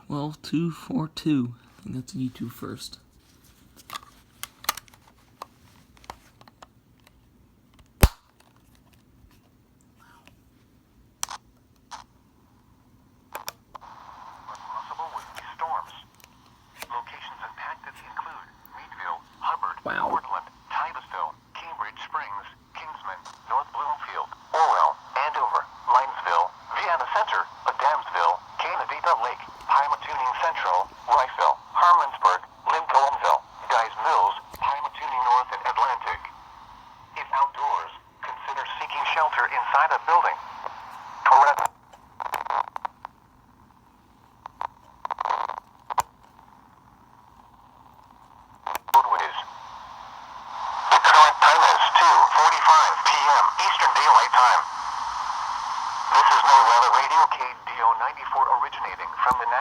12-2-4-2. I think that's YouTube first. Possible with these storms. Locations impacted include Meadville, Hubbard, Wow. Portland, Titusville, Cambridge Springs, Kingsman, North Bloomfield, Orwell, Andover, Linesville, Vienna Center, Adamsville, Canandaigua Lake, Pymatuning Central, Riceville, Harmonsburg, Lincolnville, Guys Mills, Pymatuning North and Atlantic. If outdoors, consider seeking shelter inside a building. Torrent. Roadways. The current time is 2:45 p.m. Eastern Daylight Time. This is NOAA Radio KDO 94 originating from the National